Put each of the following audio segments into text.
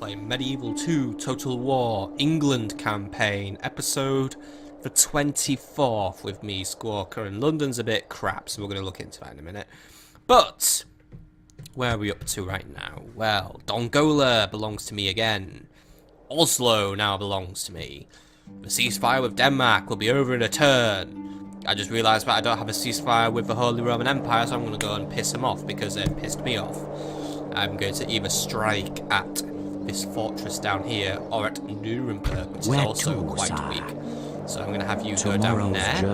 playing Medieval 2 Total War England campaign, episode the 24th with me, Squawker, and London's a bit crap, so we're going to look into that in a minute. But, where are we up to right now? Well, Dongola belongs to me again. Oslo now belongs to me. The ceasefire with Denmark will be over in a turn. I just realised that I don't have a ceasefire with the Holy Roman Empire, so I'm going to go and piss them off because they've pissed me off. I'm going to either strike at this fortress down here or at Nuremberg, which is also quite weak. So I'm going to have you go down there.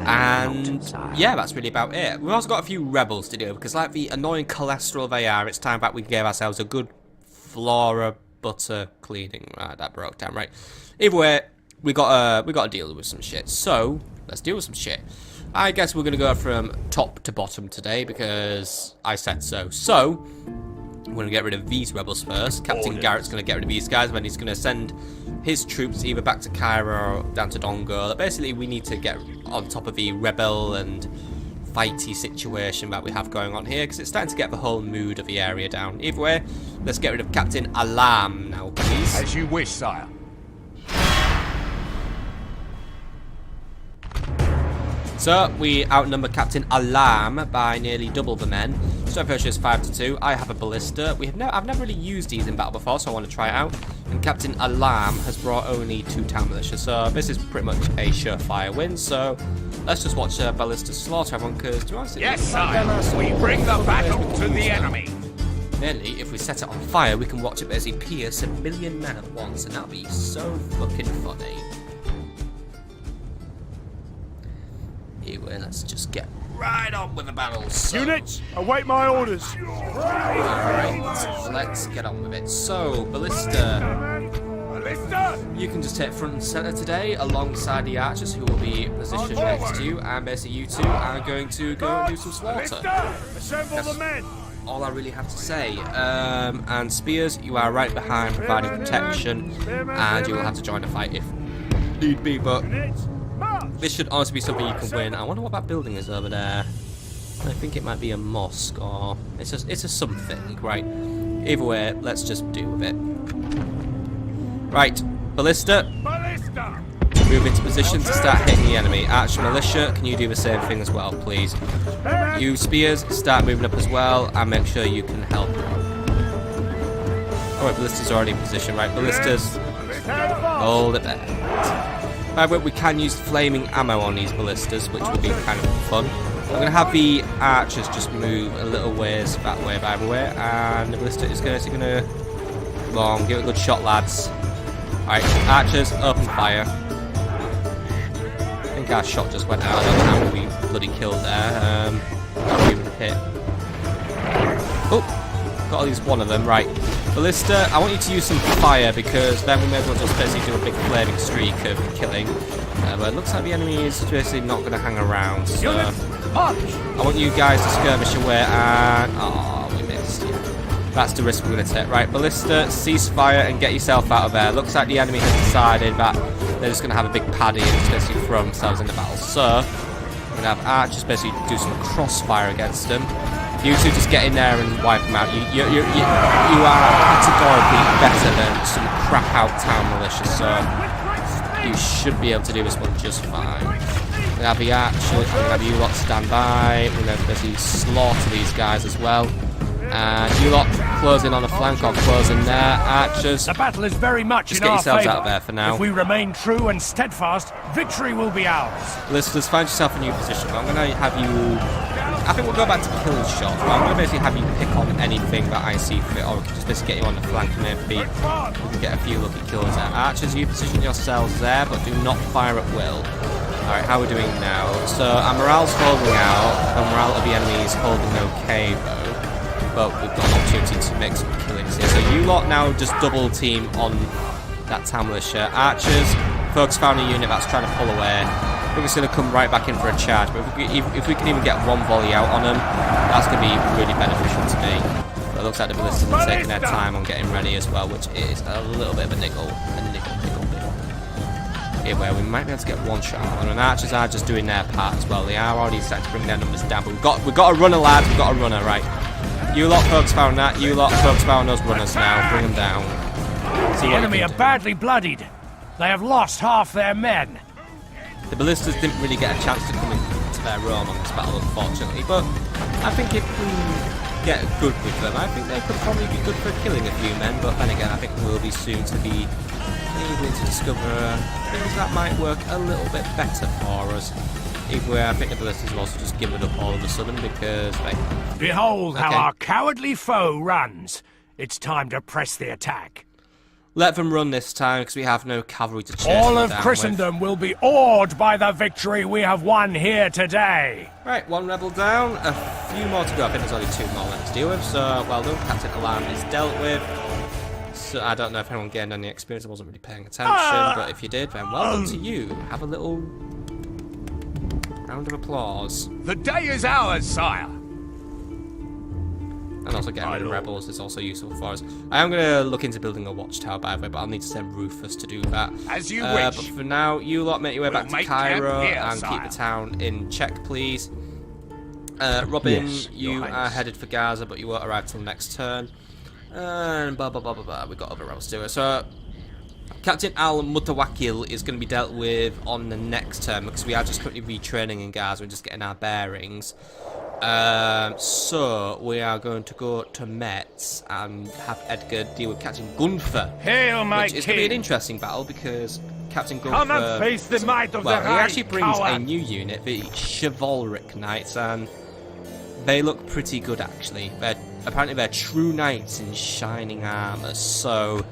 And yeah, that's really about it. We've also got a few rebels to do because, like the annoying cholesterol they are, it's time that we gave ourselves a good flora butter cleaning. Right, that broke down. Right. Either way, we got to deal with some shit. So let's deal with some shit. I guess we're going to go from top to bottom today because I said so. So we're going to get rid of these rebels first. Captain Garrett's going to get rid of these guys, then he's going to send his troops either back to Cairo or down to Dongola. Basically, we need to get on top of the rebel and fighty situation that we have going on here because it's starting to get the whole mood of the area down. Either way, let's get rid of Captain Alam now, please. As you wish, sire. So, we outnumber Captain Alam by nearly double the men. Strength ratio is 5-2. I have a ballista. I've never really used these in battle before, so I want to try it out. And Captain Alam has brought only 2 town militia, so this is pretty much a surefire win. So, let's just watch ballista slaughter everyone, because do you want to see? Yes, sire. We bring the battle to the enemy. Nearly, if we set it on fire, we can watch it basically pierce 1 million men at once, and that'll be so fucking funny. Anyway, let's just get right on with the battle. So, units, await my orders. Alright, let's get on with it. So, Ballista, you can just take front and centre today alongside the archers who will be positioned next to you, and basically you two are going to go and do some slaughter. Assemble the men. All I really have to say. And spears, you are right behind providing protection, and you will have to join the fight if need be, but this should honestly be something you can win. I wonder what that building is over there. I think it might be a mosque, or it's a something, right? Either way, let's just deal with it. Right, Ballista, move into position to start hitting the enemy. Archer Militia, can you do the same thing as well, please? You Spears, start moving up as well, and make sure you can help. Alright, Ballista's already in position, right? Ballistas, hold it there. By the way, we can use flaming ammo on these ballistas, which will be kind of fun. I'm going to have the archers just move a little ways that way, by the way, and the ballista is going to come on, give it a good shot, lads. Alright, archers, open fire. I think our shot just went out. I don't know how we bloody killed there. Not even hit. Oh, got at least one of them, right. Ballista, I want you to use some fire because then we may as well just basically do a big flaming streak of killing. But it looks like the enemy is basically not going to hang around. So I want you guys to skirmish away and... oh, we missed. Yeah. That's the risk we're going to take. Right, Ballista, cease fire and get yourself out of there. Looks like the enemy has decided that they're just going to have a big paddy and just basically throw themselves into battle. So we're going to have archers basically do some crossfire against them. You two just get in there and wipe them out. You are categorically better than some crap out town militia, so you should be able to do this one just fine. We're gonna have the archers, I'm gonna have you lot stand by. We're gonna basically slaughter these guys as well. And you lot closing on a flank or closing there. Archers, the battle is very much just in get our yourselves favor. out there for now. If we remain true and steadfast, victory will be ours. Listeners, find yourself a new position. I'm gonna have you. I think we'll go back to kill shots, but I'm going to basically have you pick on anything that I see fit, or we can just basically get you on the flank and maybe we can get a few lucky kills there. Archers, you position yourselves there, but do not fire at will. Alright, how are we doing now? So our morale's holding out, the morale of the enemy is holding okay though, but we've got an opportunity to make some killings here. So you lot now just double team on that town militia. Archers, folks found a unit that's trying to pull away. I think it's going to come right back in for a charge, but if we can even get one volley out on them, that's going to be really beneficial to me. But it looks like the ballistas are taking their time on getting ready as well, which is a little bit of a niggle. Anyway, we might be able to get one shot on them, and archers are just doing their part as well. They are already starting to bring their numbers down, but we've got a runner, lads. We've got a runner, right? You lot folks found that. You lot folks found those runners now. Bring them down. The enemy are badly bloodied. They have lost half their men. The ballistas didn't really get a chance to come into their own on this battle, unfortunately, but I think if we get good with them, I think they could probably be good for killing a few men, but then again, I think we'll be soon to be able to discover things that might work a little bit better for us. Either way, I think the ballistas have also just given up all of a sudden because they... Behold how our cowardly foe runs. It's time to press the attack. Let them run this time, because we have no cavalry to chase All them of down Christendom will be awed by the victory we have won here today. Right, one rebel down, a few more to go. I think there's only 2 more left to deal with, so well done. Captain Alarm is dealt with. So I don't know if anyone gained any experience. I wasn't really paying attention, but if you did, then well done to you. Have a little round of applause. The day is ours, sire. And also getting rid of rebels is also useful for us. I am going to look into building a watchtower, by the way, but I'll need to send Rufus to do that. As you wish. But for now, you lot make your way back to Cairo here, and keep the town in check, please. Robin, Yes, you are headed for Gaza, but you won't arrive till next turn. And blah, blah, blah, blah, blah. We've got other rebels to do it. So, Captain Al-Mutawakil is going to be dealt with on the next turn, because we are just currently retraining in Gaza and just getting our bearings. So we are going to go to Metz and have Edgar deal with Captain Gunther. Hail, my which is going to be an interesting battle because Captain Gunther... Come and face the might of well, the he actually brings coward. a new unit, the Chivalric Knights, and they look pretty good actually. Apparently they're true knights in shining armour, so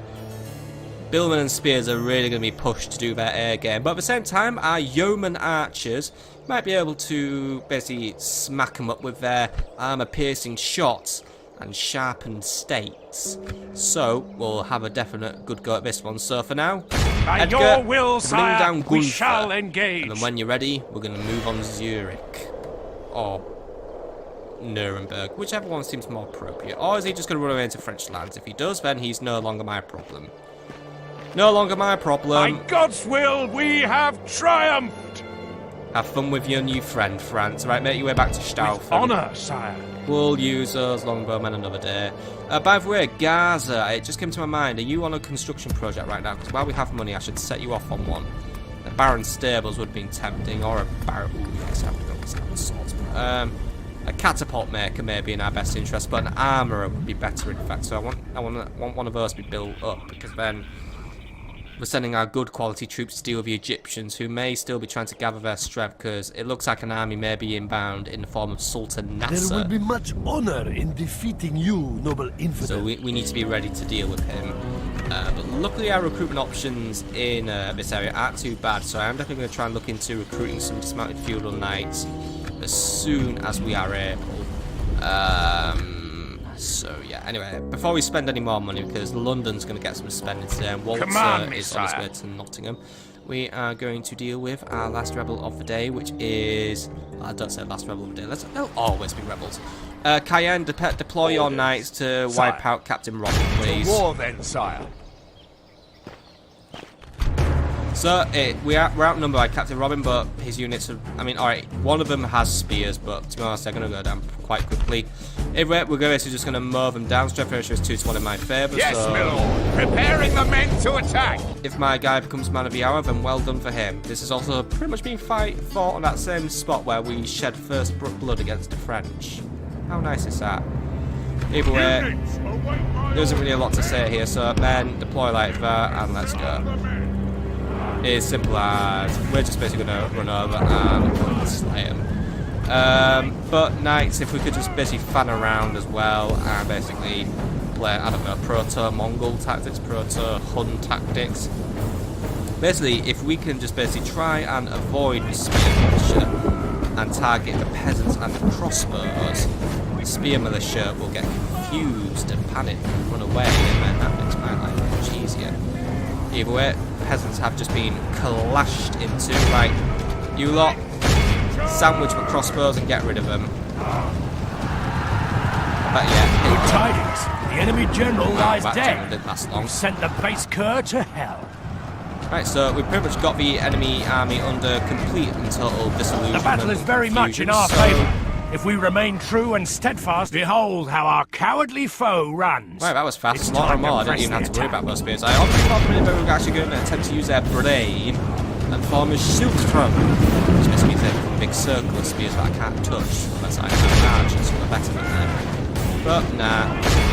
Billman and Spears are really going to be pushed to do their air game. But at the same time, our yeoman archers might be able to basically smack them up with their armor-piercing shots and sharpened stakes. So we'll have a definite good go at this one. So for now, By Edgar, your will, bring sire, down Gunther, we shall engage. and then when you're ready, we're going to move on Zurich or Nuremberg, whichever one seems more appropriate. Or is he just going to run away into French lands? If he does, then he's no longer my problem. No longer my problem. By God's will, we have triumphed. Have fun with your new friend, France. Right, make your way back to Staufen. Honor, sire. We'll use those longbowmen another day. By the way, Gaza, it just came to my mind. Are you on a construction project right now? Because while we have money, I should set you off on one. A Baron Stables would have been tempting, or a Baron... Ooh, yes, I have to go with that swords. A catapult maker may be in our best interest, but an armourer would be better, in fact. So I want one of those to be built up, because then we're sending our good quality troops to deal with the Egyptians, who may still be trying to gather their strength, because it looks like an army may be inbound in the form of Sultan Nasser. There will be much honor in defeating you, noble infidel. So we need to be ready to deal with him. But luckily our recruitment options in this area aren't too bad, so I am definitely going to try and look into recruiting some dismounted feudal knights as soon as we are able. So yeah, anyway, before we spend any more money, because London's going to get some spending today, and Walter is on his way to Nottingham, we are going to deal with our last rebel of the day, which is... I don't say last rebel of the day, there'll always be rebels. Cayenne, deploy your knights to wipe out Captain Robin, please. To war then, sire. So, we're outnumbered by Captain Robin, but his units are... I mean, alright, one of them has spears, but to be honest, they're going to go down quite quickly. We're basically just going to mow them down. Strength ratio is 2-1 in my favour, Yes, so... my lord. Preparing the men to attack. If my guy becomes man of the hour, then well done for him. This has also pretty much been fought on that same spot where we shed first blood against the French. How nice is that? Either way, there isn't really a lot to say here, so men, deploy like that, and let's go. It's simple as we're just basically going to run over and slay them. But knights, if we could just basically fan around as well and basically play, I don't know, proto-Mongol tactics, proto-Hun tactics. Basically, if we can just basically try and avoid the spear militia and target the peasants and the crossbows, the spear militia will get confused and panic and run away, and then that makes my life much easier. Either way, peasants have just been clashed into. Right, you lot, sandwich with crossbows and get rid of them. But yeah, Good tidings. The enemy general lies that dead. general didn't last long. We've sent the base cur to hell. Right, so we've pretty much got the enemy army under complete and total disillusionment. The battle is very much in our so favour. If we remain true and steadfast, behold how our cowardly foe runs. Right, that was fast. It's Slaughter time more. to I didn't press even have the to worry attack. about those spears. I honestly thought really they were actually going to attempt to use their brain and form a shoot from. Which basically means they become a big circle of spears that I can't touch unless I have archers who are better than them. But nah,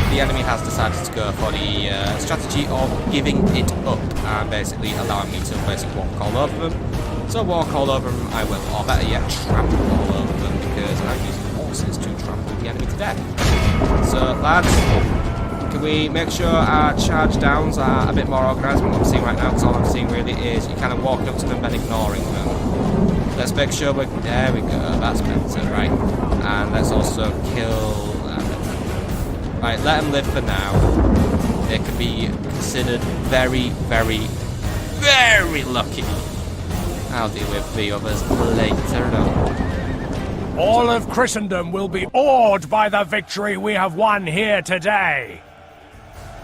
the enemy has decided to go for the strategy of giving it up and basically allowing me to basically walk all over them. So walk all over them I will, or better yet, trample all over them because I'm using horses to trample the enemy to death. So lads, can we make sure our charge downs are a bit more organised than what I'm seeing right now? Because all I'm seeing really is you kind of walking up to them and ignoring them. Let's make sure we're... There we go, that's better, right. And let's also kill... Right, let them live for now. They can be considered very, very, very lucky. I'll deal with the others later on. All of Christendom will be awed by the victory we have won here today.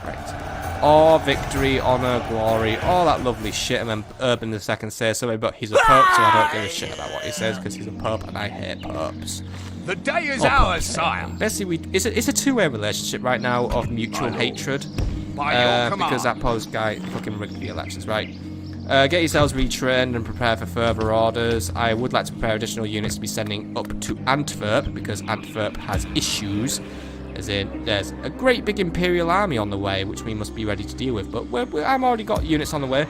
Right. All victory, honour, glory, all that lovely shit. And then Urban II says something, but he's a pope, so I don't give a shit about what he says because he's a pope and I hate popes. The day is Oh, ours, sire. Basically, it's a two-way relationship right now of mutual hatred. By your command. Because that post guy fucking rigged the elections, right? Get yourselves retrained and prepare for further orders. I would like to prepare additional units to be sending up to Antwerp, because Antwerp has issues. As in, there's a great big Imperial army on the way, which we must be ready to deal with. But I've already got units on the way.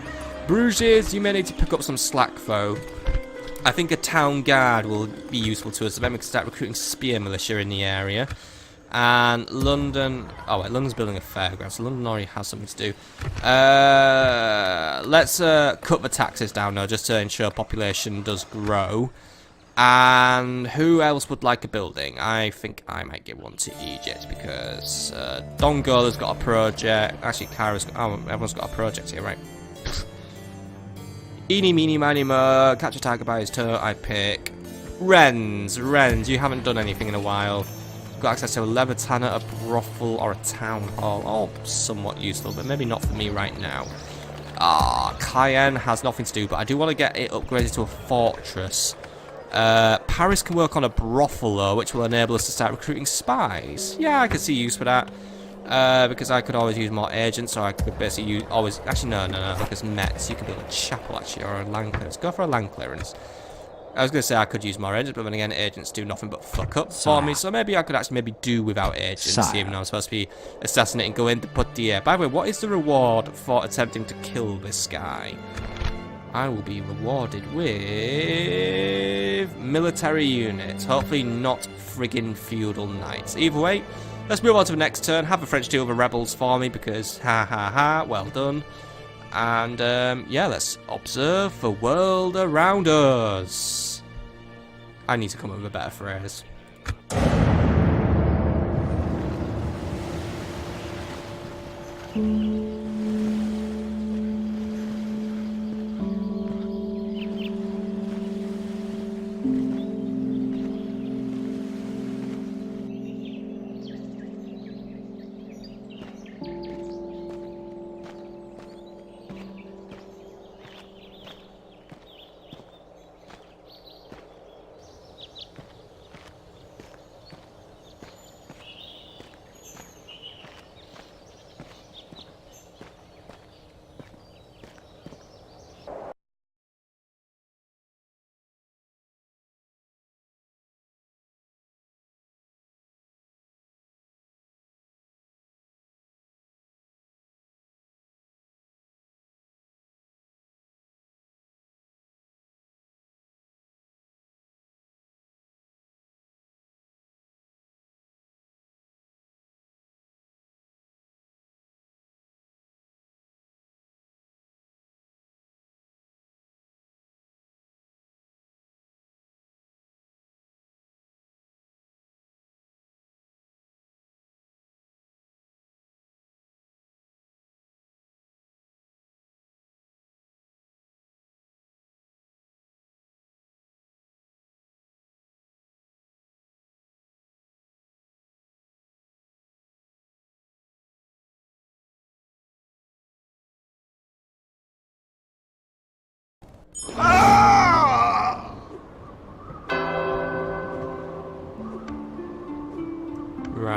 Bruges, you may need to pick up some slack, though. I think a town guard will be useful to us, so then we can start recruiting spear militia in the area. And London... Oh, wait, London's building a fairground, so London already has something to do. Let's cut the taxes down, though, just to ensure population does grow. And who else would like a building? I think I might give one to Egypt, because Dongola's got a project. Actually, Caira's... Oh, everyone's got a project here, right? Eeny, meeny, miny, mo. Catch a tiger by his toe, I pick. Wrens, you haven't done anything in a while. Got access to a leather tanner, a brothel, or a town hall. All somewhat useful, but maybe not for me right now. Cayenne has nothing to do, but I do want to get it upgraded to a fortress. Paris can work on a brothel, though, which will enable us to start recruiting spies. Yeah, I can see use for that. Because I could always use more agents, or I could basically use always... Actually, no, because Mets, you could build a chapel, actually, or a land clearance. Go for a land clearance. I was going to say I could use more agents, but then again, agents do nothing but fuck up for me, so maybe I could actually do without agents, even though I'm supposed to be assassinating going to put the air. By the way, what is the reward for attempting to kill this guy? I will be rewarded with military units. Hopefully not friggin' feudal knights. Either way, let's move on to the next turn. Have a French deal with the rebels for me, because well done. And yeah, let's observe the world around us. I need to come up with a better phrase.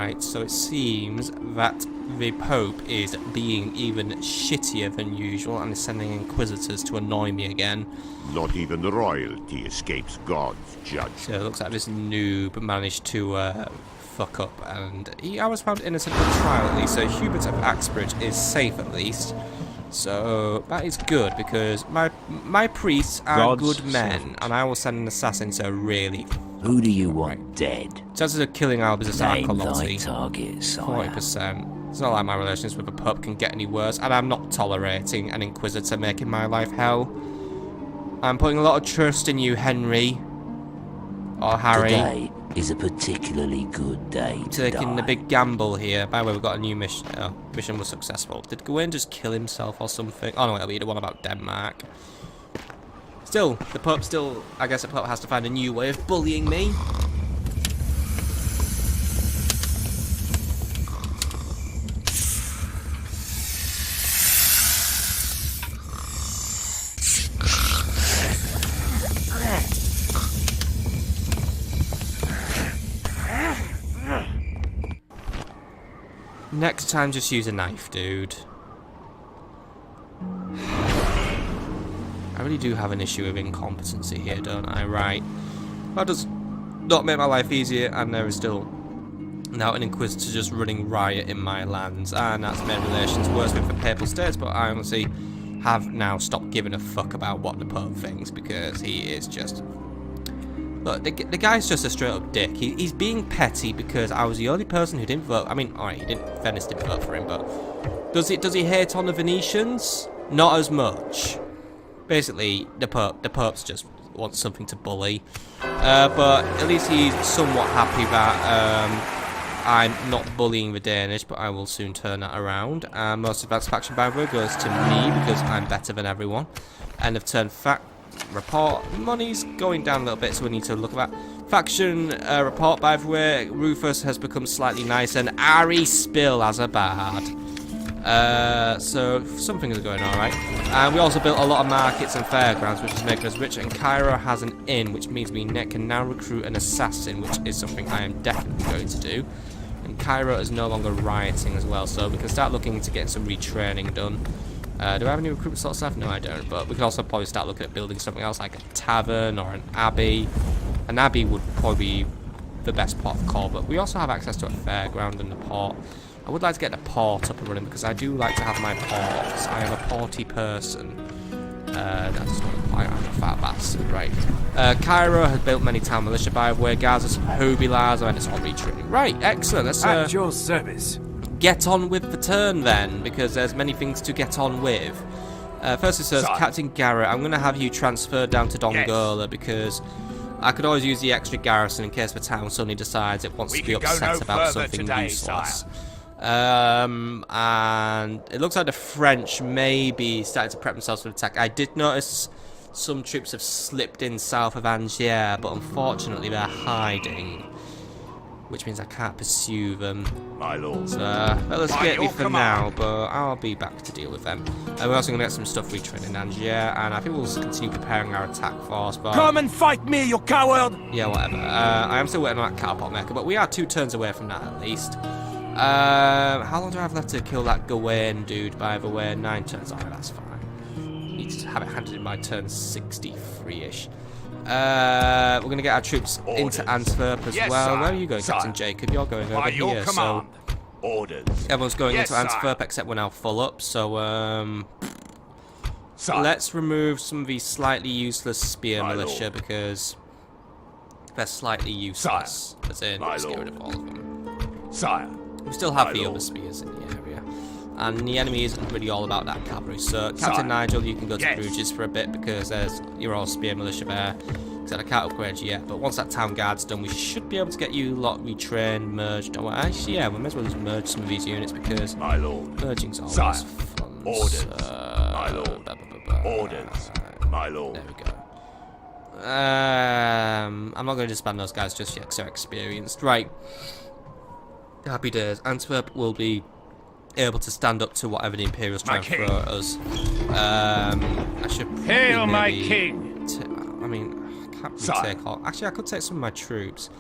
Right, so it seems that the Pope is being even shittier than usual and is sending inquisitors to annoy me again. Not even royalty escapes God's judgment. So it looks like this noob managed to fuck up, and I was found innocent at the trial at least, so Hubert of Axbridge is safe at least. So that is good, because my priests are good men, and I will send an assassin to really... Who do you want dead? Chances of killing Albus is Name thy Arcolotti. target, sire. 40%. It's not like my relations with the Pope can get any worse, and I'm not tolerating an Inquisitor making my life hell. I'm putting a lot of trust in you, Henry. Or Harry. Today is a particularly good day to Taking the die. big gamble here. By the way, we've got a new mission. Oh, mission was successful. Did Gawain just kill himself or something? Oh no, it'll be the one about Denmark. Still, the Pope still... I guess the Pope has to find a new way of bullying me. Next time, just use a knife, dude. I really do have an issue with incompetency here, don't I? Right. That does not make my life easier, and there is still now an Inquisitor just running riot in my lands, and that's made relations worse with the Papal States, but I honestly have now stopped giving a fuck about what the Pope thinks, because he is just... Look, the guy's just a straight-up dick. He's being petty because I was the only person who didn't vote. I mean, alright, Venice didn't vote for him, but... Does he hate on the Venetians? Not as much. Basically, the Pope's just wants something to bully. But at least he's somewhat happy that I'm not bullying the Danish, but I will soon turn that around. Most advanced faction, by the way, goes to me because I'm better than everyone. End of turn report. Money's going down a little bit, so we need to look at that. Faction report, by the way. Rufus has become slightly nicer, and Ari Spill has a bad. So some things are going alright. And we also built a lot of markets and fairgrounds, which is making us rich. And Cairo has an inn, which means we can now recruit an assassin, which is something I am definitely going to do. And Cairo is no longer rioting as well, so we can start looking into getting some retraining done. Do I have any recruitment sort of stuff? No, I don't. But we can also probably start looking at building something else, like a tavern or an abbey. An abbey would probably be the best port of call, but we also have access to a fairground and a port. I would like to get the port up and running because I do like to have my ports. I am a porty person. That's not quite, I'm a fat bastard, right. Cairo has built many town militia, by the way. Gaza some hobilars, and it's all retraining. Right, excellent. Let's At your service. get on with the turn then, because there's many things to get on with. First it says, Captain Garrett, I'm going to have you transferred down to Dongola because I could always use the extra garrison in case the town suddenly decides it wants to be upset about something useless. And it looks like the French may be starting to prep themselves for attack. I did notice some troops have slipped in south of Angers, but unfortunately they're hiding, which means I can't pursue them. My lord. So, well, let's get me for now, but I'll be back to deal with them. We're also going to get some stuff retrained in Angers, and I think we'll continue preparing our attack force, but... Come and fight me, you coward! Yeah, whatever. I am still waiting on that catapult maker, but we are 2 turns away from that at least. How long do I have left to kill that Gawain dude, by the way? 9 turns. Alright, that's fine. Need to have it handed in by turn 63-ish. We're going to get our troops into Antwerp as well. Sir. Where are you going, Captain Jacob? You're going over your here, command. so... Orders. Everyone's going Yes, into sir. Antwerp, except we're now full up, so, Sire. let's remove some of these slightly useless spear My militia, lord. because they're slightly useless. As in, My let's get lord. rid of all of them. Sire. We still have My the lord. other spears in the area. And the enemy isn't really all about that cavalry. So, Captain Sire. Nigel, you can go to Yes. Bruges for a bit because there's your all spear militia there. Except I can't upgrade you yet. But once that town guard's done, we should be able to get you lot retrained, merged. Oh, well, actually, yeah, we may as well just merge some of these units because My lord. merging's always Sire. fun. Orders. So, My lord. Orders. My lord. There we go. I'm not going to disband those guys just yet because they're experienced. Right. Happy days. Antwerp will be able to stand up to whatever the Imperials try My and king. throw at us. I should probably Hail, my maybe king. I mean, I can't really Sire. take all... Actually, I could take some of my troops.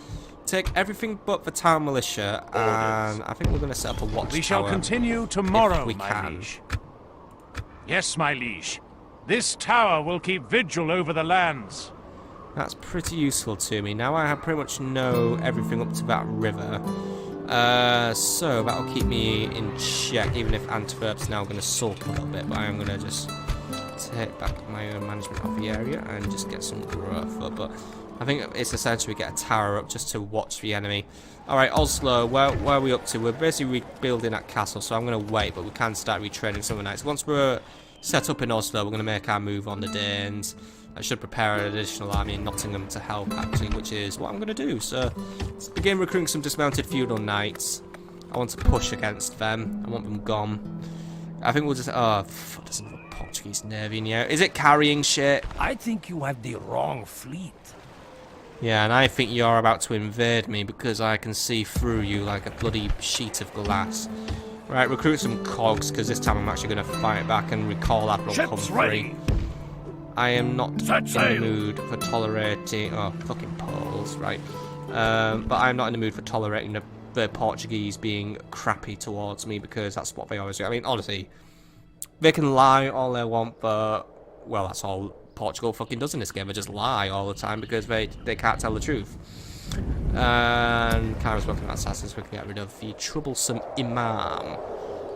take everything but the town militia, and I think we're going to set up a watchtower. We shall continue tomorrow, if we my can. liege. Yes, my liege. This tower will keep vigil over the lands. That's pretty useful to me. Now I have pretty much know everything up to that river. So that'll keep me in check, even if Antwerp's now going to sulk a little bit. But I am going to just take back my own management of the area and just get some growth up. But I think it's essential we get a tower up just to watch the enemy. Alright, Oslo, where are we up to? We're basically rebuilding that castle, so I'm going to wait, but we can start retraining some of the knights. Once we're set up in Oslo, we're going to make our move on the Danes. I should prepare an additional army in Nottingham to help, actually, which is what I'm going to do. So, let's begin recruiting some dismounted feudal knights. I want to push against them. I want them gone. I think we'll just... Oh, fuck, there's another Portuguese navy in here. Is it carrying shit? I think you have the wrong fleet. Yeah, and I think you're about to invade me because I can see through you like a bloody sheet of glass. Right, recruit some cogs, because this time I'm actually going to fight back and recall Admiral Comfrey. I am not in the mood for tolerating... Oh, fucking Poles, right. But I'm not in the mood for tolerating the Portuguese being crappy towards me, because that's what they always do. I mean, honestly, they can lie all they want, but... Well, that's all Portugal fucking does in this game. They just lie all the time because they can't tell the truth. And Kara's working on assassins. We can get rid of the troublesome Imam.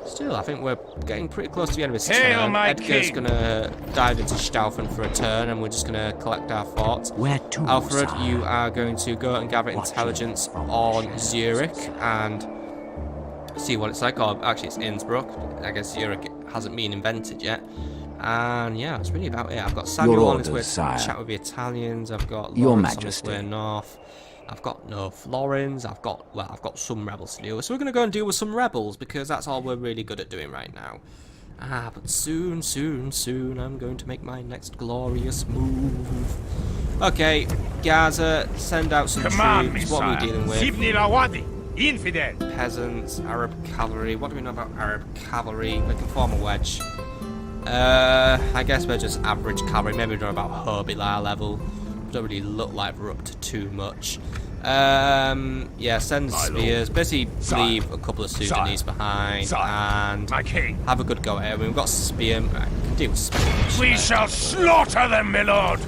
Still, I think we're getting pretty close to the end of this turn. Edgar's going to dive into Staufen for a turn, and we're just going to collect our forts. Where to, Alfred, sire? you are going to go and gather intelligence on Zurich and see what it's like. Or actually, it's Innsbruck. I guess Zurich hasn't been invented yet. And yeah, that's really about it. I've got Samuel on his way to chat with the Italians. I've got Lawrence on his way north. I've got no Florins. I've got some rebels to deal with. So we're going to go and deal with some rebels because that's all we're really good at doing right now. But soon, I'm going to make my next glorious move. Okay, Gaza, send out some troops. What are we dealing with? Infidel. Peasants, Arab cavalry. What do we know about Arab cavalry? They can form a wedge. I guess we're just average cavalry. Maybe we're about Hobilar level. Don't really look like we're up to too much. Yeah, send spears. Basically, leave a couple of Sudanese behind and have a good go at it. I mean, we've got spear. I can deal with spears. We shall slaughter them, my lord.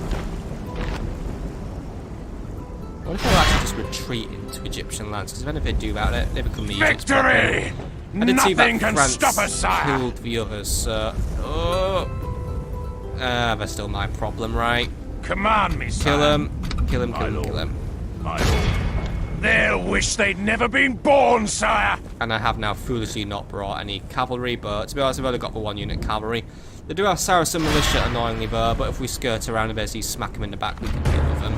What if they actually just retreat into Egyptian lands? Because then if they do that, they become the Egypt's Victory! I did see Nothing that can France stop us, sire. killed the others, so... they're still my problem, right? Command me, sire. Kill him. They'll wish they'd never been born, sire. And I have now foolishly not brought any cavalry, but to be honest, I've only got the 1 unit cavalry. They do have Saracen militia, annoyingly, though, but if we skirt around and basically smack them in the back, we can deal with them.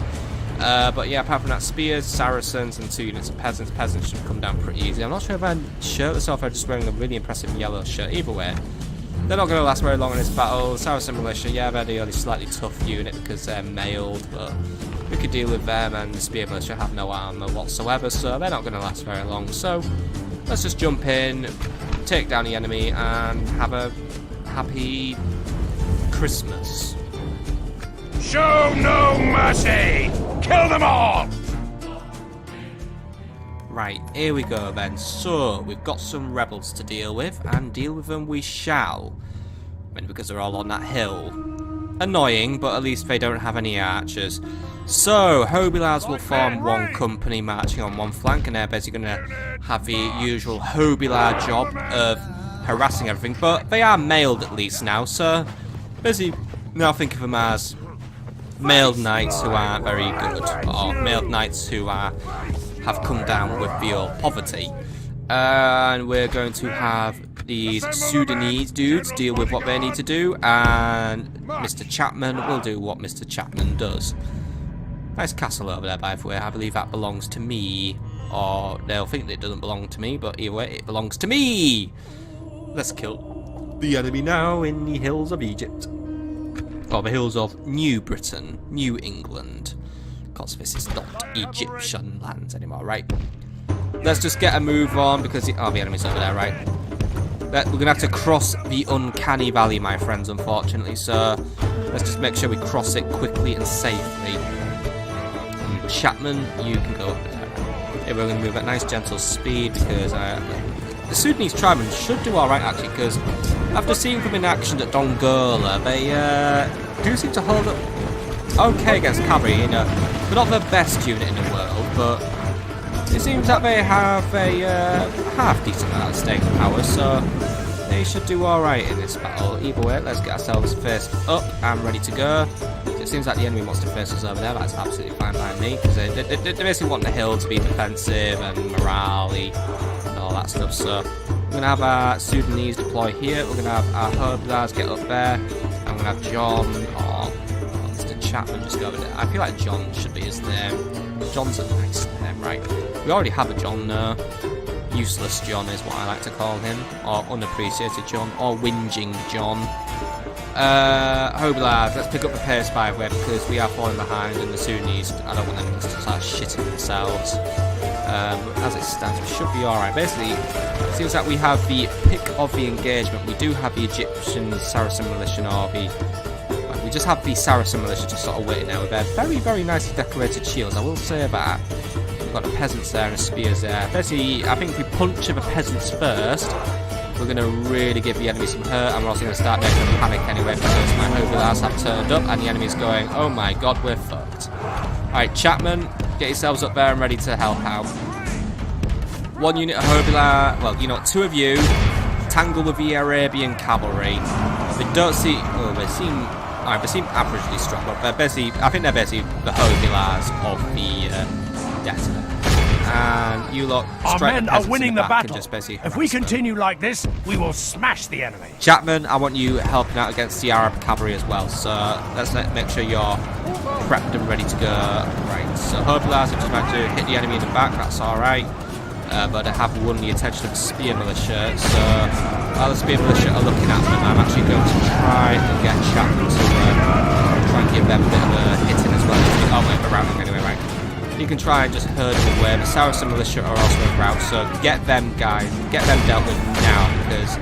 But yeah, apart from that, spears, Saracens, and 2 units of peasants. Peasants should come down pretty easy. I'm not sure if I'm shirtless or if I'm just wearing a really impressive yellow shirt. Either way, they're not going to last very long in this battle. Saracen militia, yeah, they're the only slightly tough unit because they're mailed, but we could deal with them, and the spear militia have no armor whatsoever, so they're not going to last very long. So let's just jump in, take down the enemy, and have a happy Christmas. Show no mercy! Kill them all! Right, here we go then. So, we've got some rebels to deal with, and deal with them we shall. I mean, because they're all on that hill. Annoying, but at least they don't have any archers. So, Hobilars will form one company marching on one flank, and they're basically going to have the usual Hobilar job of harassing everything. But they are mailed at least now, so basically now think of them as mailed knights who aren't very good, or mailed knights who have come down with real poverty. And we're going to have these Sudanese dudes deal with what they need to do, and Mr. Chapman will do what Mr. Chapman does. Nice castle over there, by the way. I believe that belongs to me, or they'll think it doesn't belong to me, but either way, it belongs to me. Let's kill the enemy now in the hills of Egypt. Or the hills of New Britain, New England. Because this is not Egyptian lands anymore, right? Let's just get a move on because the enemy's over there, right? We're going to have to cross the uncanny valley, my friends, unfortunately. So let's just make sure we cross it quickly and safely. And Chapman, you can go over there. We're going to move at nice gentle speed because the Sudanese tribesmen should do alright actually, because after seeing them in action at Dongola, they do seem to hold up okay against cavalry. You know, they're not the best unit in the world, but it seems that they have a half decent amount of staying power, so they should do alright in this battle. Either way, let's get ourselves faced up and ready to go. It seems like the enemy wants to face us over there. That's absolutely fine by me, because they basically want the hill to be defensive and morale-y and all that stuff. So we're going to have our Sudanese deploy here. We're going to have our Hobilars get up there. And we're going to have John or Mr. Chapman just go over there. I feel like John should be his name. John's a nice name, right? We already have a John now. Useless John is what I like to call him, or unappreciated John, or whinging John. Hobilars, let's pick up the pace by the way, because we are falling behind, and the Sudanese, I don't want them to start shitting themselves. As it stands, we should be alright. Basically, it seems like we have the pick of the engagement. We do have the Egyptian Saracen militia, or we just have the Saracen militia just sort of waiting there with their very, very nicely decorated shields. I will say that. We've got the peasants there and the spears there. Basically, I think if we punch the peasants first, we're going to really give the enemy some hurt, and we're also going to start making them panic anyway, because my Hobilars have turned up and the enemy's going, oh my god, we're fucked. Alright, Chapman, get yourselves up there and ready to help out. One unit of Hobilar, well, you know, two of you, tangle with the Arabian cavalry. They don't see, oh, they seem averagely strong, but they're basically, I think they're basically the Hobilars of the Desert. And you lot our men are winning the battle. If we continue like this, we will smash the enemy. Chapman, I want you helping out against the Arab cavalry as well. So let's make sure you're prepped and ready to go. Right. So Hobilars have just managed to hit the enemy in the back. That's all right. But I have won the attention of the spear militia. So while the spear militia are looking at them, I'm actually going to try and get Chapman to try and give them a bit of a hitting as well. Oh wait, we're routing anyway, right? You can try and just herd them away. The Saracen militia are also en route, so get them guys, get them dealt with now, because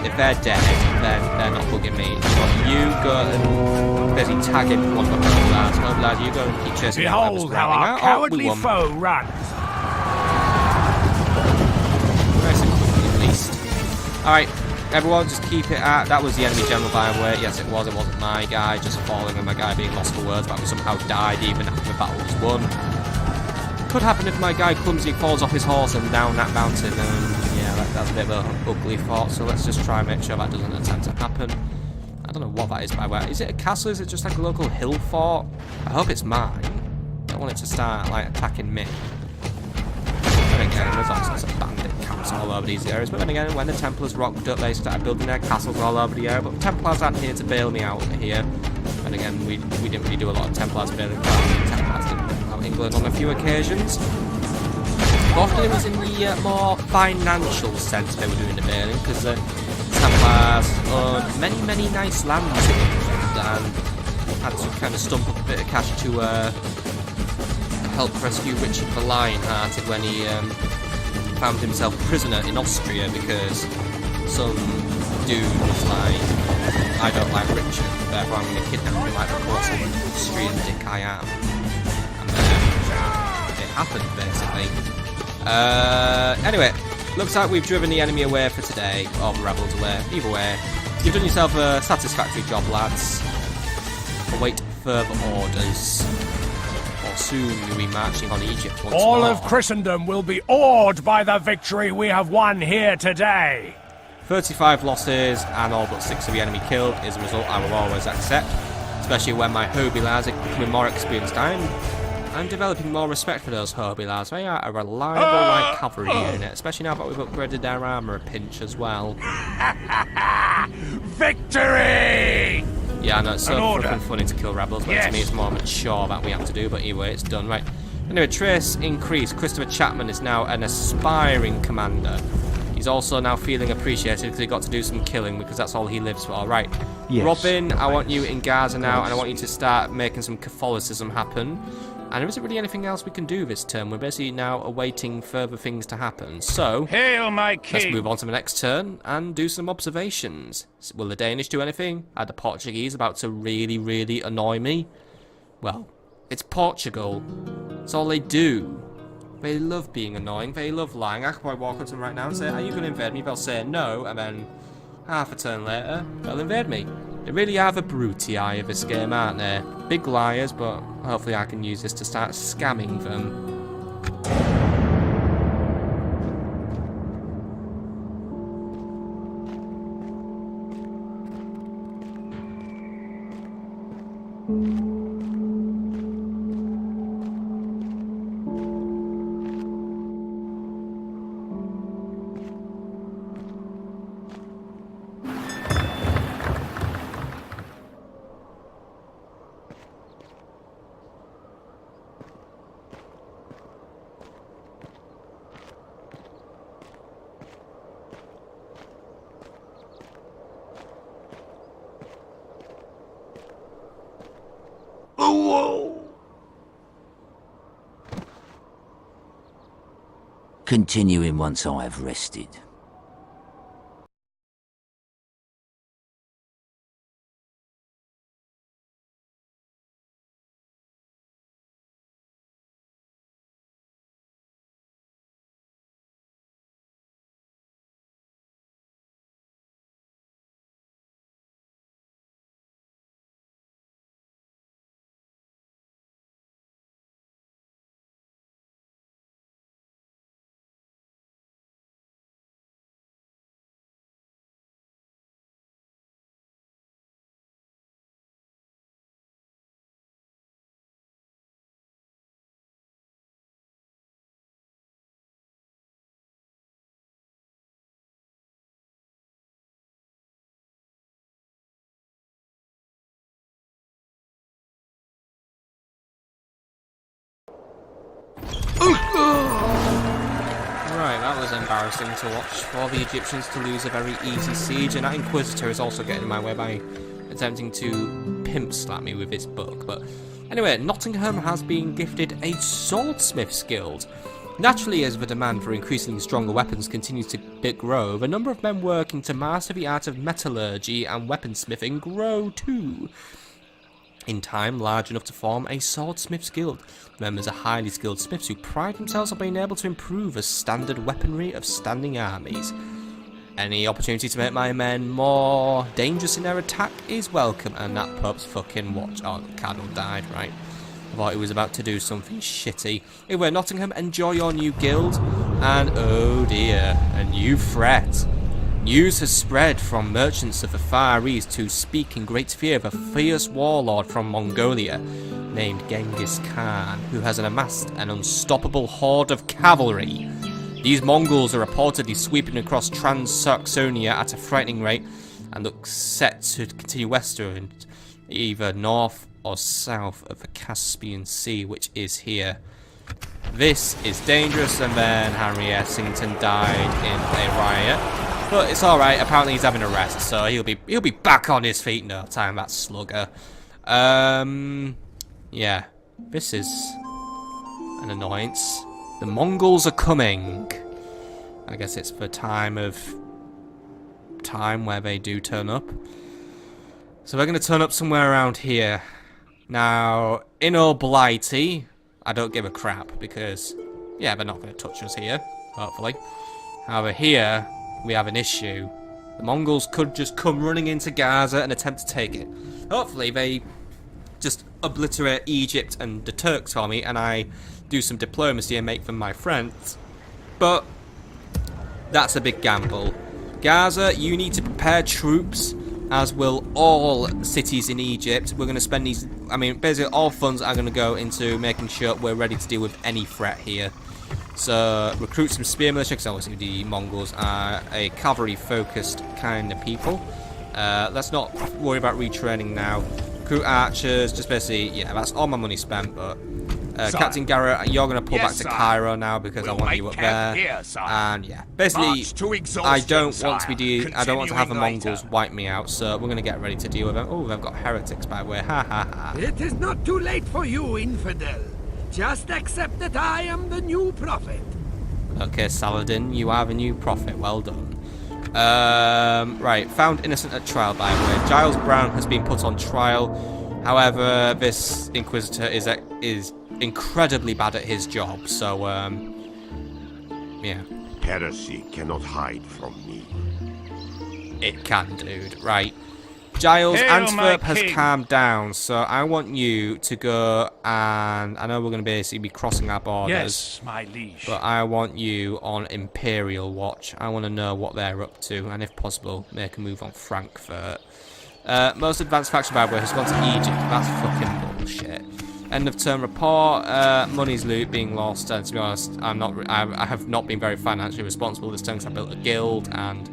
if they're dead, then they're not bugging me. But you go and basically tag in one of the Hobilars. Hobilars, you go and keep chasing. Behold how our cowardly foe runs. Nice and quickly, at least. Alright, everyone, just keep it at. That was the enemy general, by the way. Yes, it was. It wasn't my guy just falling and my guy being lost for words, but we somehow died even after the battle was won. Could happen if my guy clumsily falls off his horse and down that mountain, and yeah, that's a bit of an ugly thought, so let's just try and make sure that doesn't attempt to happen. I don't know what that is, by the way. Is it a castle? Is it just like a local hill fort? I hope it's mine. I don't want it to start, like, attacking me. But again, there's all sorts of bandit camps all over these areas, but then again, when the Templars rocked up, they started building their castles all over the area, but the Templars aren't here to bail me out here. And again, we didn't really do a lot of Templars bailing out. Templars didn't bail out England on a few occasions. Often it was in the more financial sense they were doing the bailing, because the Templars owned many, many nice lands in England and had to kind of stump up a bit of cash to help rescue Richard the Lionhearted when he found himself prisoner in Austria because some dude was like, I don't like Richard, therefore I'm going to kidnap him like the course of Austrian dick I am. And it happened, basically. Anyway, looks like we've driven the enemy away for today, or the rebels away. Either way, you've done yourself a satisfactory job, lads. Await further orders. Or soon you'll be marching on Egypt once All more. of Christendom will be awed by the victory we have won here today. 35 losses and all but 6 of the enemy killed is a result I will always accept, especially when my Hobilars are becoming more experienced. I'm developing more respect for those Hobilars. They are a reliable light cavalry unit, especially now that we've upgraded their armour a pinch as well. Victory! Yeah, I know, it's so fucking funny to kill rebels, but to me it's more mature that we have to do, but anyway, it's done. Right. Anyway, trace increased. Christopher Chapman is now an aspiring commander. He's also now feeling appreciated because he got to do some killing, because that's all he lives for. Right. Yes. Robin, I want you in Gaza now, and I want you to start making some Catholicism happen. And there isn't really anything else we can do this turn. We're basically now awaiting further things to happen. So, Hail, my king! Let's move on to the next turn and do some observations. Will the Danish do anything? Are the Portuguese about to really, really annoy me? Well, it's Portugal. That's all they do. They love being annoying. They love lying. I could probably walk up to them right now and say, are you going to invade me? They'll say no, and then half a turn later, they'll invade me. They really are the brutiae of this game, aren't they? Big liars, but hopefully I can use this to start scamming them. Continuing once I have rested. Right, that was embarrassing to watch for the Egyptians to lose a very easy siege, and that Inquisitor is also getting in my way by attempting to pimp slap me with his book. But anyway, Nottingham has been gifted a swordsmith's guild. Naturally, as the demand for increasingly stronger weapons continues to grow, the number of men working to master the art of metallurgy and weaponsmithing grow too. In time, large enough to form a swordsmith's guild. Members are highly skilled smiths who pride themselves on being able to improve the standard weaponry of standing armies. Any opportunity to make my men more dangerous in their attack is welcome, and that pup's fucking watch. Oh, the cardinal died, right. I thought he was about to do something shitty. Anyway, Nottingham, enjoy your new guild, and oh dear, a new threat. News has spread from merchants of the Far East who speak in great fear of a fierce warlord from Mongolia named Genghis Khan, who has amassed an unstoppable horde of cavalry. These Mongols are reportedly sweeping across Trans-Saxonia at a frightening rate and look set to continue westward, either north or south of the Caspian Sea, which is here. This is dangerous, and then Henry Essington died in a riot. But it's alright, apparently he's having a rest, so he'll be back on his feet in no time, that slugger. Yeah. This is an annoyance. The Mongols are coming. I guess it's the time where they do turn up. So we're gonna turn up somewhere around here. Now, in all Blighty, I don't give a crap because, yeah, they're not gonna touch us here, hopefully. However, here we have an issue. The Mongols could just come running into Gaza and attempt to take it. Hopefully they just obliterate Egypt and the Turks for me, and I do some diplomacy and make them my friends. But that's a big gamble. Gaza, you need to prepare troops, as will all cities in Egypt. We're going to spend these, I mean, basically all funds are going to go into making sure we're ready to deal with any threat here. So, recruit some spear militia, because obviously the Mongols are a cavalry-focused kind of people. Let's not worry about retraining now. Recruit archers, just basically, yeah, that's all my money spent, but... Captain Garrett, you're going to pull back to Cairo now because I want you up there. Here, and yeah, basically, I don't want to have the Mongols wipe me out, so we're going to get ready to deal with them. Oh, they've got heretics, by the way. Ha ha ha. It is not too late for you, infidel. Just accept that I am the new prophet. Okay, Saladin, you are the new prophet. Well done. Right, found innocent at trial, by the way. Giles Brown has been put on trial However, this Inquisitor is incredibly bad at his job, so, yeah. Heresy cannot hide from me. It can, dude. Right. Giles, Hail, Antwerp my has king. calmed down, so I want you to go and... I know we're going to basically be crossing our borders. Yes, my liege. But I want you on Imperial watch. I want to know what they're up to, and if possible, make a move on Frankfurt. Most advanced faction, by the way, has gone to Egypt. That's fucking bullshit. End of term report. Money's loot being lost, and to be honest, I have not been very financially responsible this term because I built a guild, and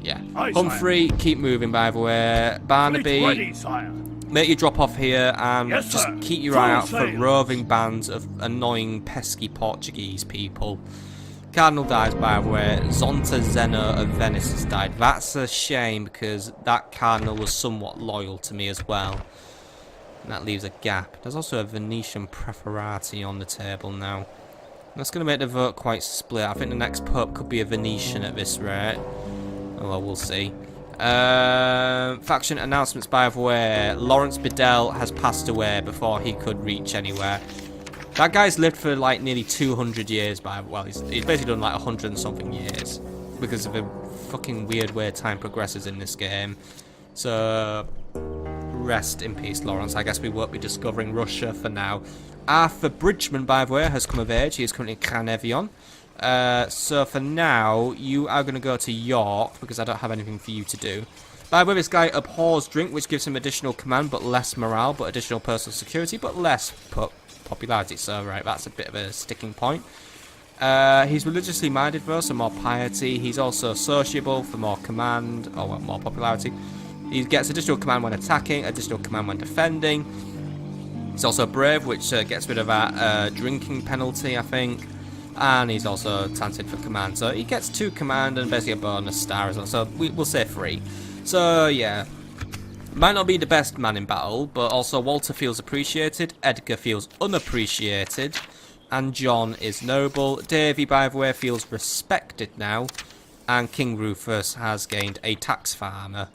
yeah. Aye, Humphrey, keep moving, by the way. Barnaby, Ready, sire. make you drop off here and Yes, just sir. keep your Full eye out for sail. roving bands of annoying, pesky Portuguese people. Cardinal dies, by the way. Zonta Zeno of Venice has died. That's a shame because that Cardinal was somewhat loyal to me as well. And that leaves a gap. There's also a Venetian Preferati on the table now. That's going to make the vote quite split. I think the next Pope could be a Venetian at this rate. Oh, well, we'll see. Faction announcements, by the way. Lawrence Bedell has passed away before he could reach anywhere. That guy's lived for like nearly 200 years, well, he's basically done like 100 and something years. Because of a fucking weird way time progresses in this game. So, rest in peace, Lawrence. I guess we won't be discovering Russia for now. Arthur Bridgman, by the way, has come of age. He is currently Carnevion. So for now, you are going to go to York, because I don't have anything for you to do. By the way, this guy abhors drink, which gives him additional command, but less morale, but additional personal security, but less popularity. So, right, that's a bit of a sticking point. He's religiously minded, though, so more piety. He's also sociable for more command, or well, more popularity. He gets additional command when attacking, additional command when defending. He's also brave, which gets rid of that drinking penalty, I think. And he's also talented for command. So he gets 2 command and basically a bonus star as well. So we'll say 3. So, yeah. Might not be the best man in battle, but also Walter feels appreciated. Edgar feels unappreciated. And John is noble. Davy, by the way, feels respected now. And King Rufus has gained a tax farmer.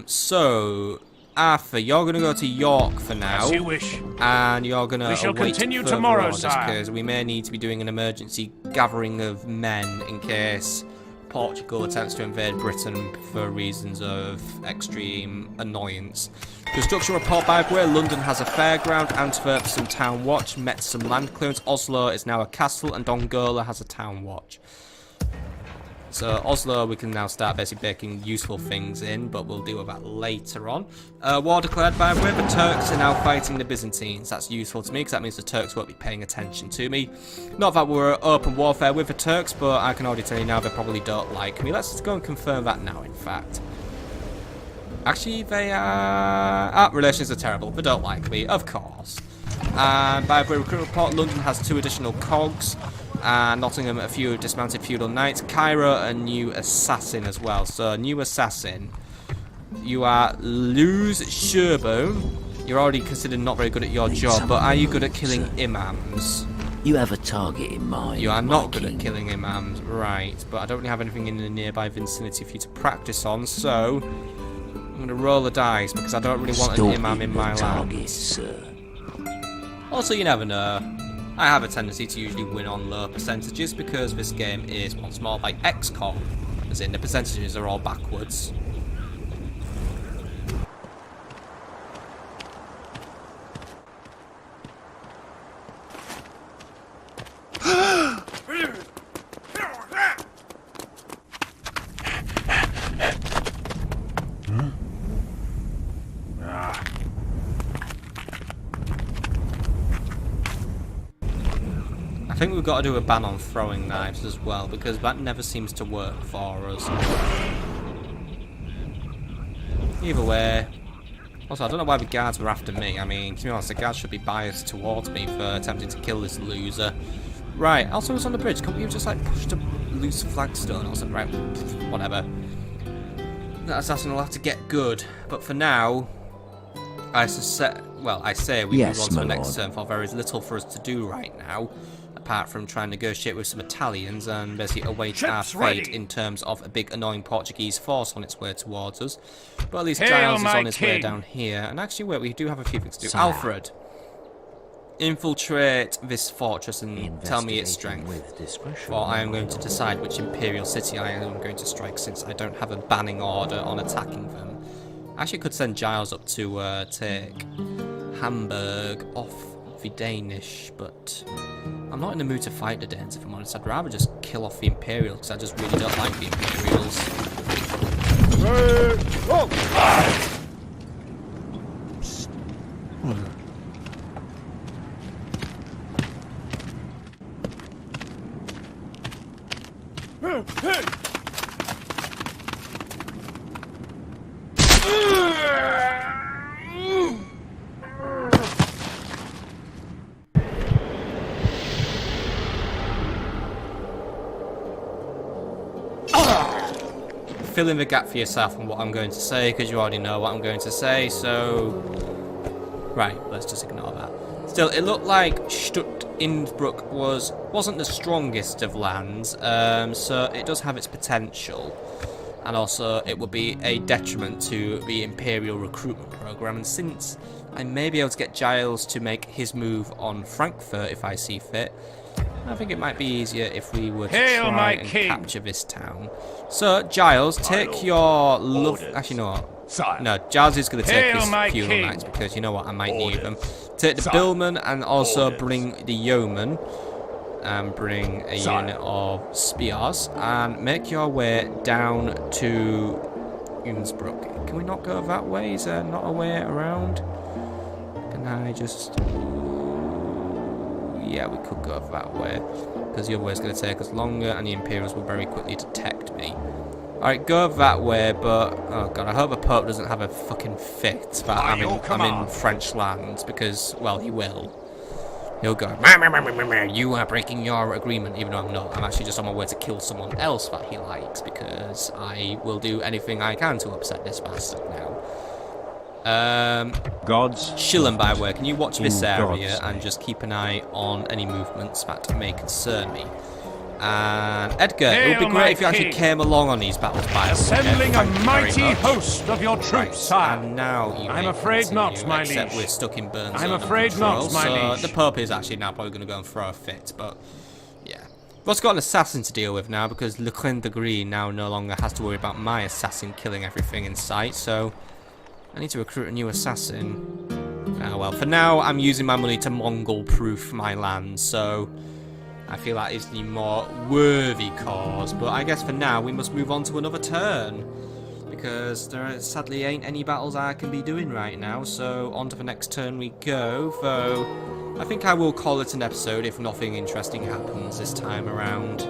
So, Arthur, you're going to go to York for now. As you wish. And you're going to We shall await continue further tomorrow, orders, sire. because we may need to be doing an emergency gathering of men in case Portugal attempts to invade Britain for reasons of extreme annoyance. Construction report, by the way. London has a fairground, Antwerp some town watch, Metz some land clearance, Oslo is now a castle, and Dongola has a town watch. So Oslo we can now start basically baking useful things in, but we'll deal with that later on. War declared, by the way. The Turks are now fighting the Byzantines. That's useful to me because that means the Turks won't be paying attention to me. Not that we're open warfare with the Turks, but I can already tell you now they probably don't like me. Let's go and confirm that now, in fact. Actually, they are... relations are terrible. They don't like me, of course. And by the way, recruitment report, London has 2 additional cogs. And Nottingham a few dismounted feudal knights. Cairo a new assassin as well. So new assassin. You are Luz Sherbo. You're already considered not very good at your job, but are you good at killing imams? You have a target in mind. You are my not good king. at killing imams, right? But I don't really have anything in the nearby vicinity for you to practice on, so I'm going to roll the dice because I don't really want an Stalking imam in my the target, land. sir. Also, you never know. I have a tendency to usually win on low percentages because this game is once more like XCOM, as in the percentages are all backwards. I think we've got to do a ban on throwing knives as well, because that never seems to work for us. Either way. Also, I don't know why the guards were after me. I mean, to be honest, the guards should be biased towards me for attempting to kill this loser. Right, also was on the bridge. Can't we have just, like, pushed a loose flagstone or something? Right, whatever. That assassin will have to get good. But for now, I suspect... well, I say we Yes, move on to my the next lord. turn, for there is little for us to do right now, apart from try and negotiate with some Italians and basically await our Ships fate ready. in terms of a big annoying Portuguese force on its way towards us. But at least Hail, Giles is my on his way king. down here. And actually, wait, we do have a few things to do. Sire. Alfred, infiltrate this fortress and tell me its strength. With discretion. For I am going to decide which imperial city I am going to strike, since I don't have a banning order on attacking them. I actually could send Giles up to take Hamburg off the Danish, but I'm not in the mood to fight the Danes, if I'm honest. I'd rather just kill off the Imperials, because I just really don't like the Imperials. Fill in the gap for yourself on what I'm going to say, because you already know what I'm going to say, so... Right, let's just ignore that. Still, it looked like Stutt-Innsbruck wasn't the strongest of lands, so it does have its potential. And also, it would be a detriment to the Imperial recruitment program, and since I may be able to get Giles to make his move on Frankfurt if I see fit, I think it might be easier if we were to Hail, try my and king. capture this town. So, Giles, take your love... Actually, no. Sire. No, Giles is going to take Hail, his my funeral king. knights, because you know what, I might need them. Take the Sire. billmen and also Orders. bring the yeomen. And bring a Sire. unit of spears. And make your way down to Innsbruck. Can we not go that way? Is there not a way around? Can I just... Yeah, we could go that way, because the other way is going to take us longer, and the Imperials will very quickly detect me. Alright, go that way, but... Oh god, I hope the Pope doesn't have a fucking fit that By I'm your in command. French lands, because, well, he will. He'll go, "Meh, meh, meh, meh, meh, meh, you are breaking your agreement," even though I'm not. I'm actually just on my way to kill someone else that he likes, because I will do anything I can to upset this bastard now. Gods. Shillen, by the way, can you watch this In area God's and just keep an eye on any movements that may concern me? And Edgar, it would Hail, be my great if you actually king. came along on these battles, by the way. Assembling a Thank you very mighty much. host of your troops, Right, sire. and now you I'm may afraid continue, not, my except liege. we're stuck in burn I'm zone and afraid control, not, my so liege. the Pope is actually now probably going to go and throw a fit, but yeah. We've also got an assassin to deal with now, because Le Clan de Gris now no longer has to worry about my assassin killing everything in sight, so I need to recruit a new assassin. Ah well, for now I'm using my money to Mongol-proof my land, so I feel that is the more worthy cause, but I guess for now we must move on to another turn, because there sadly ain't any battles I can be doing right now, so on to the next turn we go, though I think I will call it an episode if nothing interesting happens this time around.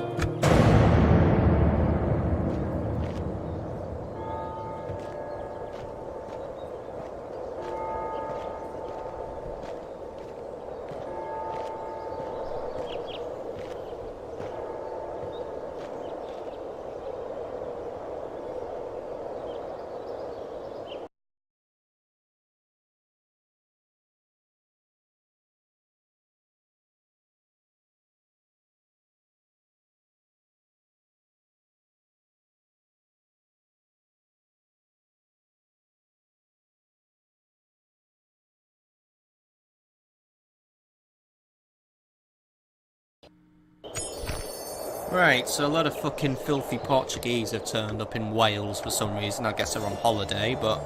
Right, so a lot of fucking filthy Portuguese have turned up in Wales for some reason. I guess they're on holiday, but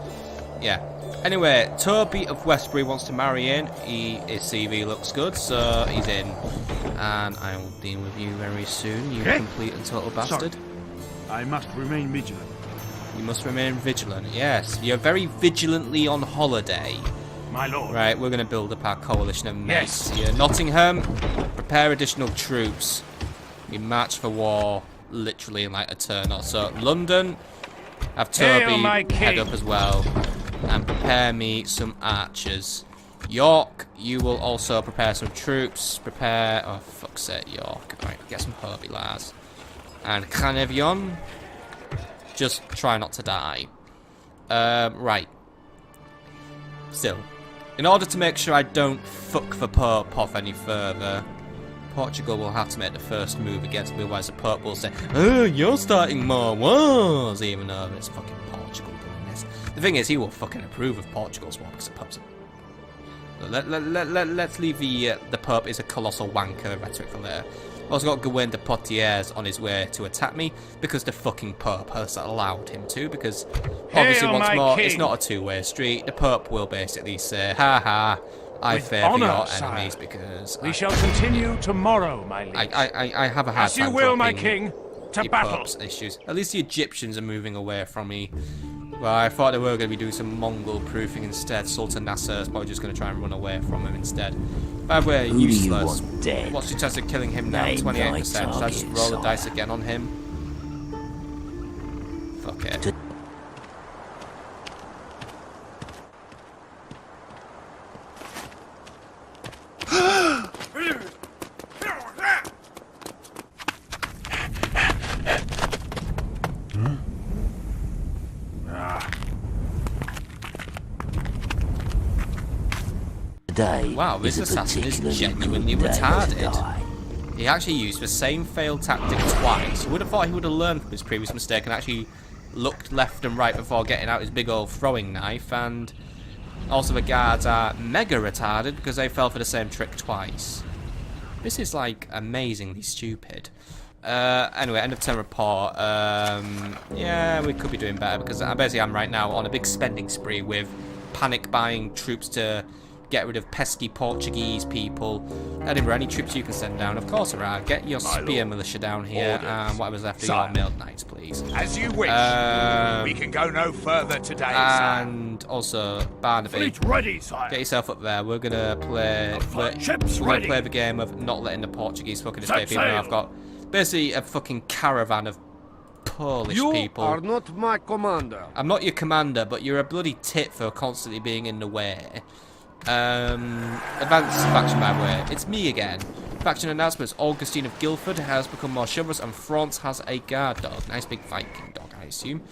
yeah. Anyway, Toby of Westbury wants to marry in. His CV looks good, so he's in. And I will deal with you very soon, you complete and total bastard. I must remain vigilant. You must remain vigilant. Yes, you're very vigilantly on holiday. My lord. Right, we're going to build up our coalition of mates Yes. here. Nottingham, prepare additional troops. We march for war literally in like a turn or so. London, have Hail, Toby my head king. up as well. And prepare me some archers. York, you will also prepare some troops. Prepare... Oh, fuck's sake, York. Right, get some Herbie lads. And Canevion, just try not to die. Right. Still, In order to make sure I don't fuck the Pope off any further, Portugal will have to make the first move against me, otherwise the Pope will say, "Oh, you're starting more wars," even though it's fucking Portugal doing this. The thing is, he will fucking approve of Portugal's war because the Pope's let's leave the Pope is a colossal wanker rhetoric for later. Also got Gawain de Poitiers on his way to attack me because the fucking Pope has allowed him to, because obviously once more it's not a two-way street. The Pope will basically say, "Ha ha, I favour your enemies because we shall continue tomorrow, my liege. I have a hard As you time will, my dropping king. To the battle. Pope's issues. At least the Egyptians are moving away from me. Well, I thought they were going to be doing some Mongol proofing instead. Sultan Nasser is probably just going to try and run away from him instead. By the way, Who do you useless. want dead? What's your chance of killing him now? Name 28%. thy Should I just target, roll the sire. dice again on him? Fuck it. Today Wow, this is a assassin is particularly genuinely good day to retarded. die. He actually used the same failed tactic twice. You would have thought he would have learned from his previous mistake and actually looked left and right before getting out his big old throwing knife. And also the guards are mega retarded because they fell for the same trick twice. This is like amazingly stupid. Anyway, end of turn report. Yeah, we could be doing better because I basically am right now on a big spending spree with panic buying troops to get rid of pesky Portuguese people. Edinburgh, any troops you can send down? Of course there are. Get your spear militia down here and whatever's left of your mailed knights, please. As you wish. We can go no further today, And also, Barnaby, Fleet ready, sire. get yourself up there. We're gonna play. Ship's We're gonna ready. play the game of not letting the Portuguese fucking Set escape. Even though sail. I've got basically a fucking caravan of Polish You people. are not my commander. I'm not your commander, but you're a bloody tit for constantly being in the way. Advanced faction, by the way. It's me again. Faction announcements. Augustine of Guildford has become more chivalrous and France has a guard dog. Nice big Viking dog, I assume.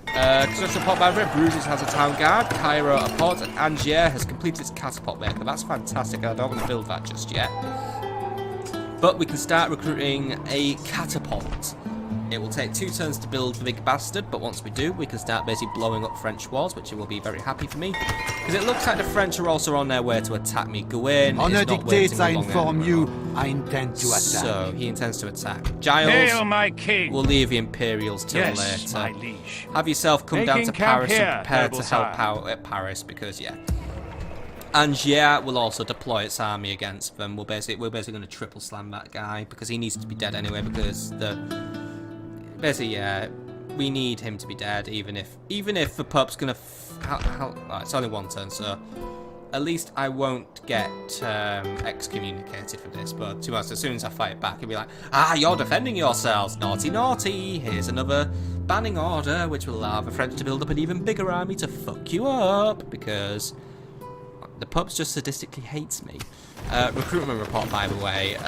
Construction port by the way. Bruges has a town guard. Cairo a port. And Angiers has completed its catapult maker. That's fantastic. I don't want to build that just yet. But we can start recruiting a catapult. It will take 2 turns to build the big bastard, but once we do, we can start basically blowing up French walls, which will be very happy for me. Because it looks like the French are also on their way to attack me. Gawain On is a not dictates, I waiting inform long you, anymore. I intend to attack. So, he intends to attack. Giles Hail, my king. will leave the Imperials till Yes, my later. liege. Have yourself come down Making to camp Paris here, and prepare noble to help sire. out at Paris, because, yeah. Angiers will also deploy its army against them. We're basically going to triple slam that guy, because he needs to be dead anyway, because basically, yeah, we need him to be dead, even if the Pope's gonna. It's only 1 turn, so at least I won't get excommunicated for this. But to be honest, as soon as I fight back, he'll be like, "Ah, you're defending yourselves, naughty, naughty. Here's another banning order, which will allow the French to build up an even bigger army to fuck you up because the Pope just sadistically hates me." Recruitment report, by the way.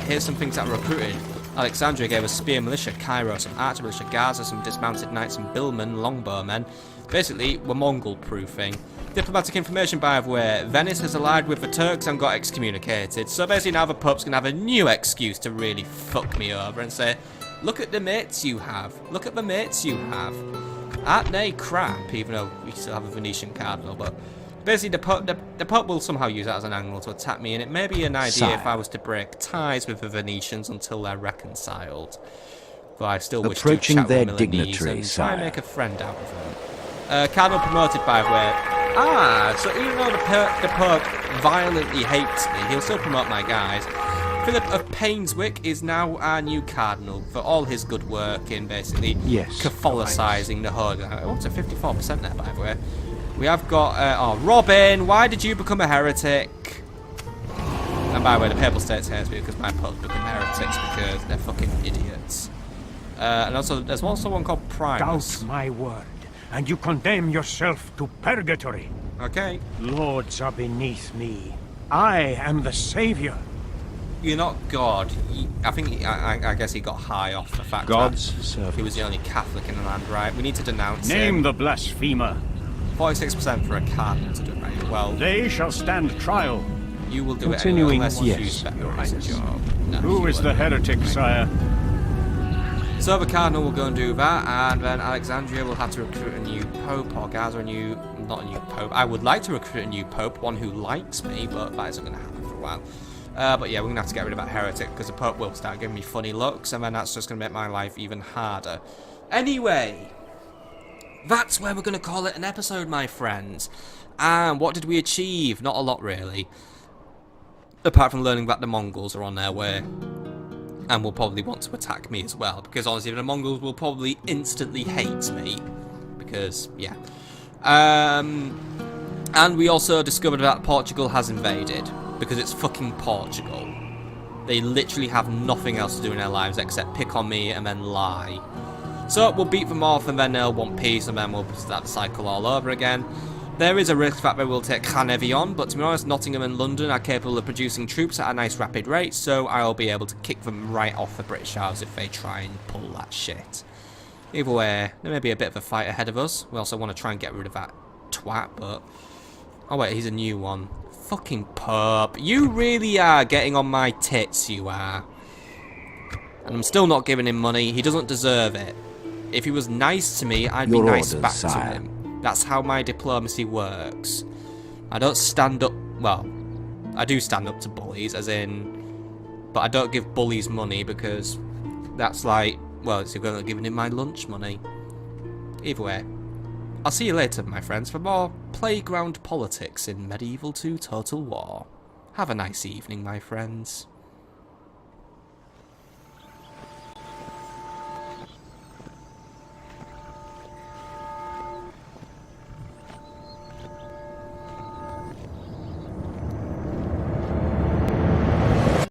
Here's some things that were recruited. Alexandria gave us spear militia, Cairo, some archer militia, Gaza, some dismounted knights, some billmen, longbowmen. Basically, we're Mongol proofing. Diplomatic information, by the way. Venice has allied with the Turks and got excommunicated. So basically now the Pope's going to have a new excuse to really fuck me over and say, "Look at the mates you have. Look at the mates you have. Aren't they crap?" Even though we still have a Venetian cardinal, but basically, the Pope will somehow use that as an angle to attack me, and it may be an idea if I was to break ties with the Venetians until they're reconciled. But I still wish to Approaching chat their with Milanese dignitary, and try and sire. make a friend out of them. Cardinal promoted, by the way. Ah, so even though the Pope violently hates me, he'll still promote my guys. Philip of Painswick is now our new cardinal for all his good work in basically Catholicising the Horde. What's a 54% there, by the way? We have got, Robin, why did you become a heretic? And by the way, the Papal States hates me because my popes become heretics because they're fucking idiots. And also, there's also one called Primus. Doubt my word, and you condemn yourself to purgatory. Okay. Lords are beneath me. I am the savior. You're not God. I guess he got high off the fact God's that servant. he was the only Catholic in the land, right? We need to denounce Name him. the blasphemer. 46% for a cardinal to do it right. Well, They shall stand trial. you will do Continuing, it anyway, unless yes, you spec Your as a Highness. job. No, Who you is the won't. heretic, sire? So the cardinal will go and do that, and then Alexandria will have to recruit a new pope, or gather a new, not a new pope. I would like to recruit a new pope, one who likes me, but that isn't going to happen for a while. But yeah, we're going to have to get rid of that heretic, because the pope will start giving me funny looks, and then that's just going to make my life even harder. Anyway, that's where we're going to call it an episode, my friends. And what did we achieve? Not a lot, really. Apart from learning that the Mongols are on their way. And will probably want to attack me as well, because honestly the Mongols will probably instantly hate me, because yeah. And we also discovered that Portugal has invaded, because it's fucking Portugal. They literally have nothing else to do in their lives except pick on me and then lie. So we'll beat them off, and then they'll want peace, and then we'll start the cycle all over again. There is a risk that they will take Canevion, but to be honest, Nottingham and London are capable of producing troops at a nice rapid rate, so I'll be able to kick them right off the British Isles if they try and pull that shit. Either way, there may be a bit of a fight ahead of us. We also want to try and get rid of that twat, but... Oh wait, he's a new one. Fucking Pope. You really are getting on my tits, you are. And I'm still not giving him money. He doesn't deserve it. If he was nice to me, I'd be Your nice orders, back sire. to him. That's how my diplomacy works. I don't stand up... Well, I do stand up to bullies, as in... But I don't give bullies money, because that's like... Well, it's equivalent to giving him my lunch money. Either way. I'll see you later, my friends, for more playground politics in Medieval 2 Total War. Have a nice evening, my friends.